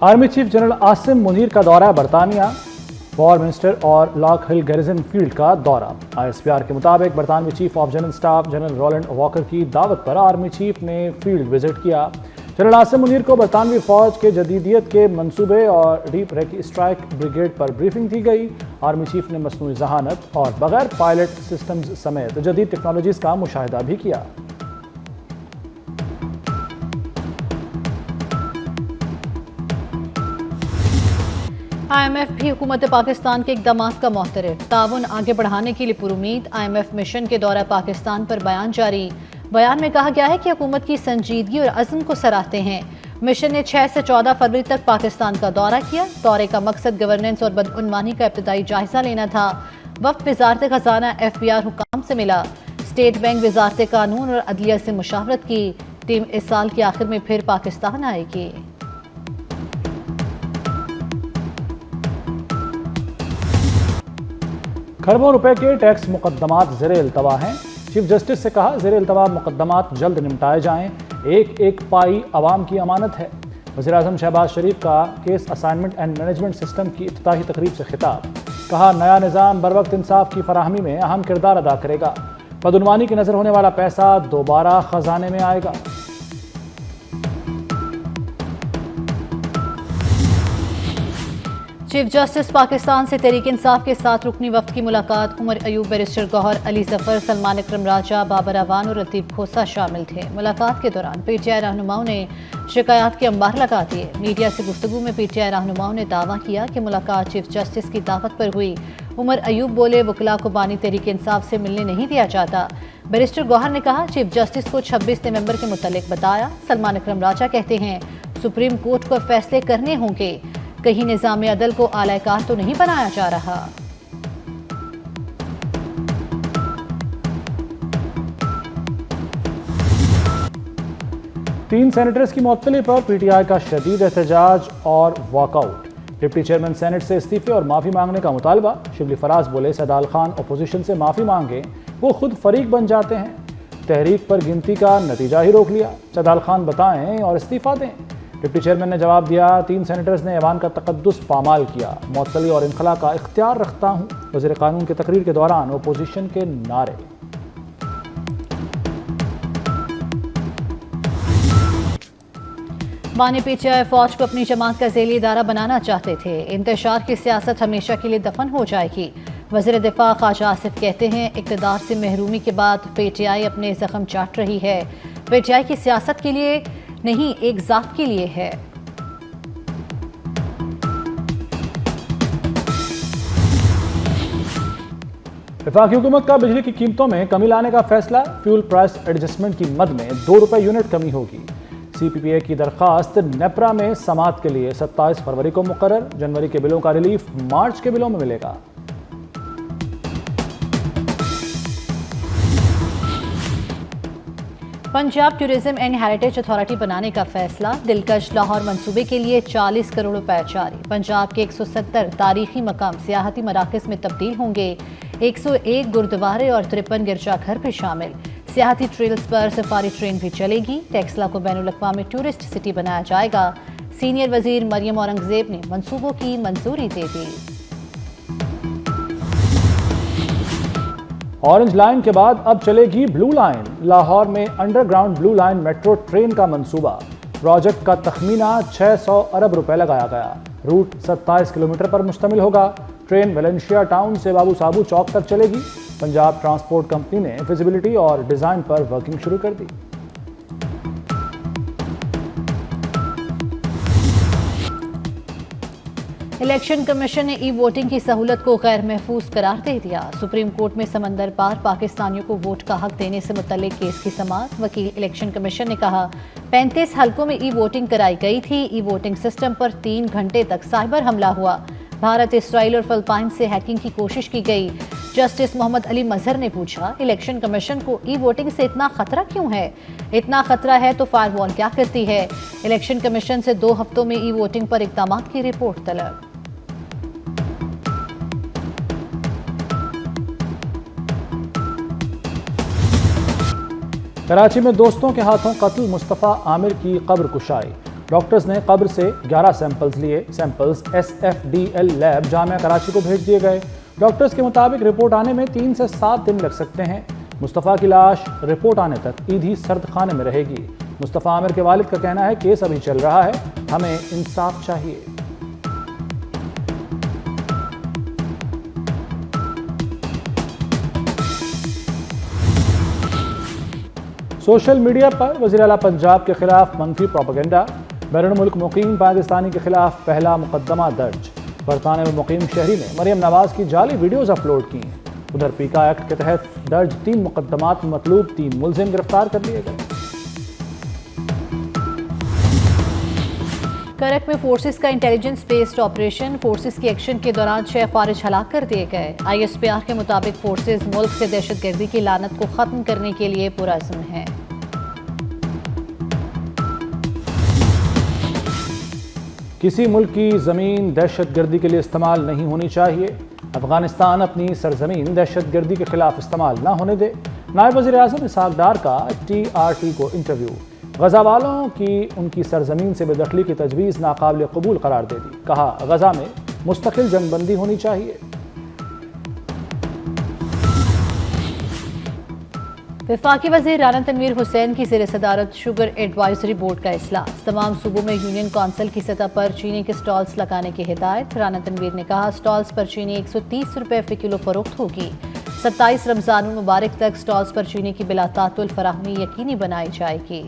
Army chief general Asim Munir का दौरा बरतानिया, वॉर मिनिस्टर और लॉक हिल गैरिसन फील्ड का दौरा। ISPR के मुताबिक बरतानवी chief of general staff general Roland Walker की दावत पर आर्मी चीफ ने फील्ड विजिट किया। जनरल आसिम मुनीर को बरतानवी फौज के जदीदियत के मंसूबे और डीप रेकी स्ट्राइक ब्रिगेड पर ब्रीफिंग दी गई। आर्मी चीफ ने मसनूई जहानत और बगैर पायलट सिस्टम्स समेत जदीद टेक्नोलॉजीज का मुशाहिदा भी किया। IMF भी हुकूमत पाकिस्तान के इक़दाम का मोहतरफ, ताउन आगे बढ़ाने के लिए पुरुमीद। IMF मिशन के दौरा पाकिस्तान पर बयान जारी। बयान में कहा गया है कि हुकूमत की संजीदगी और अज़्म को सराहते हैं। मिशन ने 6 से 14 फरवरी तक पाकिस्तान का दौरा किया। दौरे का मकसद गवर्नेंस और बदउनवानी का इब्तदाई जायजा लेना था। वक्त वजारत खजाना FBR हुकाम से मिला। स्टेट बैंक वजारत कानून और अदलिया से मुशावरत की। टीम इस साल के आखिर में फिर पाकिस्तान आएगी। खरबों रुपए के टैक्स मुकदमात ज़ेरे इल्तवा हैं। चीफ जस्टिस से कहा, ज़ेरे इल्तवा मुकदमात जल्द निपटाए जाएं। एक एक पाई अवाम की अमानत है। वज़ीर-ए-आज़म शहबाज शरीफ का case assignment and management system की इफ्तिताही तकरीब से खिताब। कहा, नया निज़ाम बर वक्त इंसाफ की फराहमी में अहम किरदार अदा करेगा। बदउनवानी की नज़र होने वाला पैसा दोबारा खजाने में आएगा। चीफ जस्टिस पाकिस्तान से तहरीक इंसाफ के साथ रुकनी वफ्द की मुलाकात। उमर अयूब, बैरिस्टर गौहर, अली जफर, सलमान अकरम राजा, बाबर अवान और लतीफ़ खोसा शामिल थे। मुलाकात के दौरान PTI रहनुमाओं ने शिकायत के अंबार लगा दिए। मीडिया से गुफ्तगू में PTI रहनुमाओं ने दावा किया कि मुलाकात चीफ जस्टिस की दावत पर हुई। उमर अयूब बोले, वकला को बानी तहरीक इंसाफ से मिलने नहीं दिया जाता। बैरिस्टर गौहर ने कहा, चीफ जस्टिस को 26 नवंबर के मुतल्लिक बताया। सलमान अकरम राजा कहते हैं, सुप्रीम कोर्ट को फैसले करने होंगे, कहीं निज़ाम अदल को आलाकार तो नहीं बनाया जा रहा। तीन सेनेटर्स की मुअत्तली पर PTI का शदीद एहतजाज और वॉकआउट। डिप्टी चेयरमैन सेनेट से इस्तीफे और माफ़ी मांगने का मुतालबा। शिबली फराज बोले, सैदाल खान अपोजिशन से माफ़ी मांगे, वो खुद फरीक बन जाते हैं। तहरीक पर गिनती का नतीजा ही रोक लिया। सैदाल खान बताएं और इस्तीफा दें। डिप्टी चेयरमैन ने जवाब दिया, तीन सेनेटर्स ने ऐवान का तकद्दुस पामाल किया। मुअत्तली और इनखला का इख्तियार रखता हूँ। वज़ीर कानून की तकरीर के दौरान अपोजिशन के नारे। बानी PTI फौज को अपनी जमात का ज़ेली इदारा बनाना चाहते थे। इंतशार की सियासत हमेशा के लिए दफन हो जाएगी। वज़ीर दिफा ख्वाजा आसिफ कहते हैं, इक़्तिदार से महरूमी के बाद PTI अपने जख्म चाट रही है। PTI की सियासत के लिए नहीं, एक जात के लिए है। वफाकी हुकूमत का बिजली की कीमतों में कमी लाने का फैसला। फ्यूल प्राइस एडजस्टमेंट की मद में 2 रुपए यूनिट कमी होगी। CPPA की दरखास्त नेपरा में समात के लिए 27 फरवरी को मुकर्रर। जनवरी के बिलों का रिलीफ मार्च के बिलों में मिलेगा। Punjab tourism and heritage authority बनाने का फैसला। दिलकश लाहौर मंसूबे के लिए 40 करोड़ रुपए जारी। पंजाब के 170 तारीखी मकाम सियाहती मराकज़ में तब्दील होंगे। 101 गुरुद्वारे और 53 गिरजाघर भी शामिल। सियाहती ट्रेल्स पर सफारी ट्रेन भी चलेगी। टेक्सला को बैनुल अक़वामी टूरिस्ट सिटी बनाया जाएगा। सीनियर वजीर मरियम औरंगजेब ने मंसूबों की मंजूरी दे दी। ऑरेंज लाइन के बाद अब चलेगी ब्लू लाइन। लाहौर में underground blue line metro train का मंसूबा। प्रोजेक्ट का तखमीना 600 अरब रुपए लगाया गया। रूट 27 किलोमीटर पर मुश्तमिल होगा। ट्रेन वेलेंशिया टाउन से बाबू साबू चौक तक चलेगी। पंजाब ट्रांसपोर्ट कंपनी ने फिजिबिलिटी और डिजाइन पर वर्किंग शुरू कर दी। इलेक्शन कमीशन ने ई-वोटिंग की सहूलत को गैर महफूज करार दे दिया। सुप्रीम कोर्ट में समंदर पार पाकिस्तानियों को वोट का हक देने से मुतल्लिक केस की समाअत। वकील इलेक्शन कमीशन ने कहा, 35 हलकों में ई-वोटिंग कराई गई थी। ई-वोटिंग सिस्टम पर 3 घंटे तक साइबर हमला हुआ। भारत, इसराइल और फिलिपाइन से हैकिंग की कोशिश की गई। जस्टिस मोहम्मद अली मजहर ने पूछा, इलेक्शन कमीशन को ई-वोटिंग से इतना खतरा क्यों है? इतना खतरा है तो फायरवॉल क्या करती है? इलेक्शन कमीशन से 2 हफ्तों में ई-वोटिंग पर इक़दाम की रिपोर्ट तलब। कराची में दोस्तों के हाथों कत्ल मुस्तफ़ा आमिर की कब्र कुशाई। डॉक्टर्स ने कब्र से 11 सैंपल्स लिए। Samples SFDL lab Jamia Karachi को भेज दिए गए। डॉक्टर्स के मुताबिक रिपोर्ट आने में 3 से 7 दिन लग सकते हैं। मुस्तफ़ा की लाश रिपोर्ट आने तक ईदी सर्द खाने में रहेगी। मुस्तफ़ा आमिर के वालिद का कहना है केस अभी चल रहा है, हमें इंसाफ चाहिए। सोशल मीडिया पर वज़ीर आला पंजाब के खिलाफ मनफी प्रोपेगेंडा। बैरून मुल्क मुकीम पाकिस्तानी के खिलाफ पहला मुकदमा दर्ज। बरतानिया में मुकीम शहरी ने मरियम नवाज की जाली वीडियोज़ अपलोड की। उधर पीका एक्ट के तहत दर्ज 3 मुकदमात में मतलूब 3 मुलजिम गिरफ्तार कर लिए गए। करक में फोर्सेस का इंटेलिजेंस बेस्ड ऑपरेशन। फोर्सेस की एक्शन के दौरान 6 फारिज हलाक कर दिए गए। ISPR के मुताबिक फोर्सेस मुल्क से दहशतगर्दी की लानत को खत्म करने के लिए पुरअज़्म है। किसी मुल्क की ज़मीन दहशतगर्दी के लिए इस्तेमाल नहीं होनी चाहिए। अफगानिस्तान अपनी सरजमीन दहशतगर्दी के खिलाफ इस्तेमाल न होने दे। नायब वज़ीर आज़म इसहाक डार का TRT को इंटरव्यू। गजा वालों की उनकी सरजमीन से बेदखली की तजवीज़ नाकाबिल कबूल करार दे दी। कहा गजा में मुस्तकिल जंगबंदी होनी चाहिए। वफाकी वज़ीर राना तनवीर हुसैन की ज़ेर सदारत शुगर एडवाइजरी बोर्ड का इजलास। तमाम सूबों में यूनियन कौंसिल की सतह पर चीनी के स्टॉल्स लगाने की हिदायत। राना तनवीर ने कहा स्टॉल्स पर चीनी 130 रुपये फ़ी किलो फरोख्त होगी। 27 रमज़ान मुबारक तक स्टॉल्स पर चीनी की बिला तातुल फराहमी यकीनी बनाई जाएगी।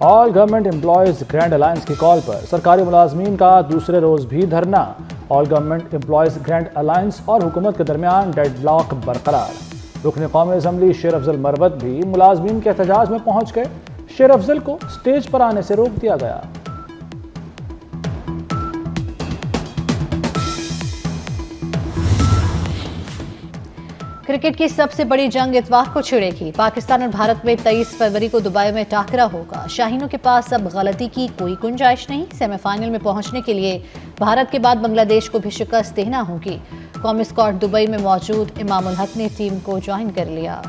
All government employees grand alliance की कॉल पर सरकारी मुलाजमीन का दूसरे रोज भी धरना। All government employees grand alliance और हुकूमत के दरमियान डेडलॉक बरकरार। रुकन कौमी असम्बली शेर अफजल मरवत भी मुलाजमीन के एहतजाज में पहुंच गए। शेर अफजल को स्टेज पर आने से रोक दिया गया। क्रिकेट की सबसे बड़ी जंग इतवार को छिड़ेगी। पाकिस्तान और भारत में 23 फरवरी को दुबई में टाकरा होगा। शाहीनों के पास अब गलती की कोई गुंजाइश नहीं। सेमीफाइनल में पहुंचने के लिए भारत के बाद बांग्लादेश को भी शिकस्त देना होगी। कौमी स्क्वाड दुबई में मौजूद इमाम उल हक ने टीम को ज्वाइन कर लिया।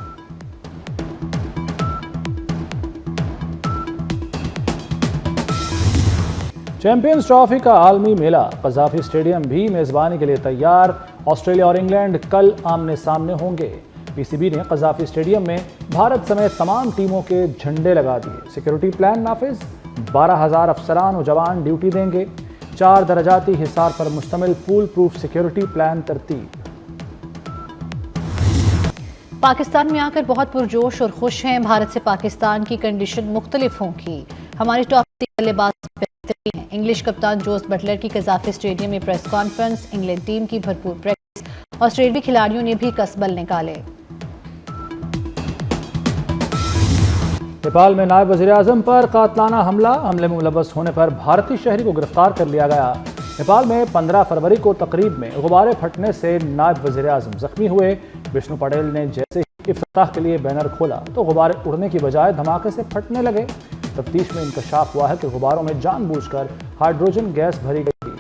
चैंपियंस ट्रॉफी का आलमी मेला कज़ाफी स्टेडियम भी मेजबानी के लिए तैयार। ऑस्ट्रेलिया और इंग्लैंड कल आमने सामने होंगे। PCB ने कज़ाफी स्टेडियम में भारत समेत तमाम टीमों के झंडे लगा दिए। सिक्योरिटी प्लान नाफिज। 12,000 अफसरान और जवान ड्यूटी देंगे। 4 दरजाती हिसार पर मुश्तमिल फूल प्रूफ सिक्योरिटी प्लान तरतीब। पाकिस्तान में आकर बहुत पुरजोश और खुश हैं। भारत से पाकिस्तान की कंडीशन मुख्तलिफ होंगी। हमारी टॉप बल्लेबाज बेहतरीन हैं। इंग्लिश कप्तान जोस बटलर की कज़ाफी स्टेडियम में प्रेस कॉन्फ्रेंस। इंग्लैंड टीम की भरपूर प्रैक्टिस। ऑस्ट्रेलियाई खिलाड़ियों ने भी कसबल निकाले। नेपाल में नायब वज़ीर आज़म पर कातलाना हमले में मुलव्वस होने पर भारतीय शहरी को गिरफ्तार कर लिया गया। नेपाल में 15 फरवरी को तकरीब में गुब्बारे फटने से नायब वज़ीर आज़म जख्मी हुए। विष्णु पटेल ने जैसे ही इफ्ताह के लिए बैनर खोला तो गुब्बारे उड़ने की बजाय धमाके से फटने लगे। तफ्तीश में इंकशाफ हुआ है कि गुब्बारों में जानबूझकर हाइड्रोजन गैस भरी गई थी।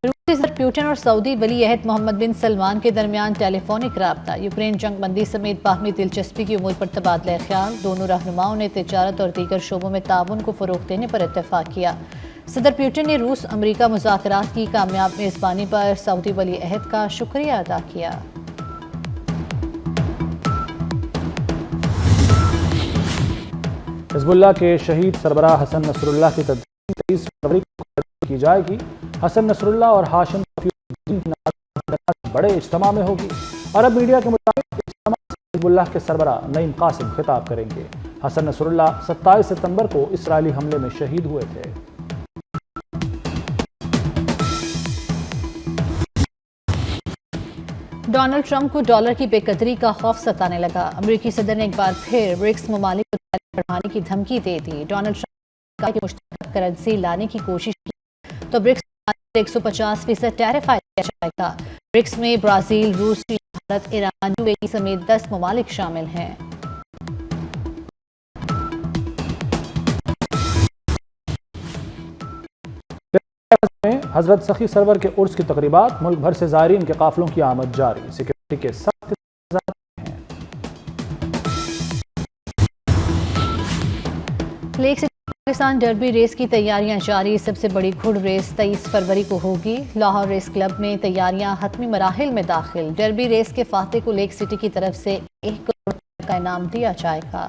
रूसी सदर पुतिन और सऊदी वली अहद मोहम्मद बिन सलमान के दरमियान टेलीफोनिक राब्ता। यूक्रेन जंग बंदी समेत बाहमी दिलचस्पी की उमूर पर तबादला ख्याल। दोनों रहनुमाओं ने तिजारत और दीगर शोबों में ताउन को फरोग देने पर इत्तेफाक किया। सदर पुतिन ने रूस अमरीका मुज़ाकरात की कामयाब मेज़बानी पर सऊदी वली अहद का शुक्रिया अदा किया। हिज़्बुल्लाह के शहीद सरबराह हसन नसरुल्लाह की तदफीन 23 फरवरी को की जाएगी। हसन नसरुल्लाह और हाशिम बड़े इज्तिमा में होगी। अरब मीडिया के मुताबिक इज्तिमा से हिज़्बुल्लाह के सरबराह नईम कासिम खिताब करेंगे। हसन नसरुल्लाह 27 सितंबर को इसराइली हमले में शहीद हुए थे। डोनाल्ड ट्रंप को डॉलर की बेकदरी का खौफ सताने लगा। अमेरिकी सदर ने एक बार फिर ब्रिक्स ममालिक को बढ़ाने की धमकी दे दी। डोनाल्ड ट्रंप की मुश्तरका करेंसी लाने की कोशिश की तो ब्रिक्स 150% टैरिफ आयद किया जाएगा। ब्रिक्स में ब्राजील, रूस, भारत, ईरान, UAE समेत 10 ममालिक शामिल हैं। हजरत सखी सरवर के उर्स की तकरीबात, मुल्क भर से ज़ायरीन के काफिलों की आमद जारी, सिक्योरिटी के सख्त इंतज़ाम हैं। Lake city Pakistan derby race की तैयारियां जारी। सबसे बड़ी घुड़ रेस 23 फरवरी को होगी। लाहौर रेस क्लब में तैयारियां हतमी मराहिल में दाखिल। डर्बी रेस के फाते को लेक सिटी की तरफ से 1 करोड़ का इनाम दिया जाएगा।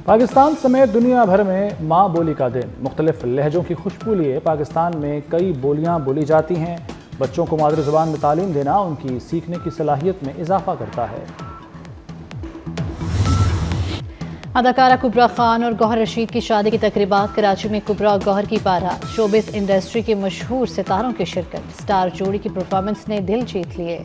पाकिस्तान समेत दुनिया भर में माँ बोली का दिन। मुख्तलिफ लहजों की खुशबू लिए पाकिस्तान में कई बोलियाँ बोली जाती हैं। बच्चों को मादरी ज़ुबान में तालीम देना उनकी सीखने की सलाहियत में इजाफा करता है। अदाकारा कुबरा खान और गौहर रशीद की शादी की तकरीबात कराची में कुबरा और गौहर की बारात। शोबिस इंडस्ट्री के मशहूर सितारों की शिरकत। स्टार जोड़ी की परफॉर्मेंस ने दिल जीत लिए।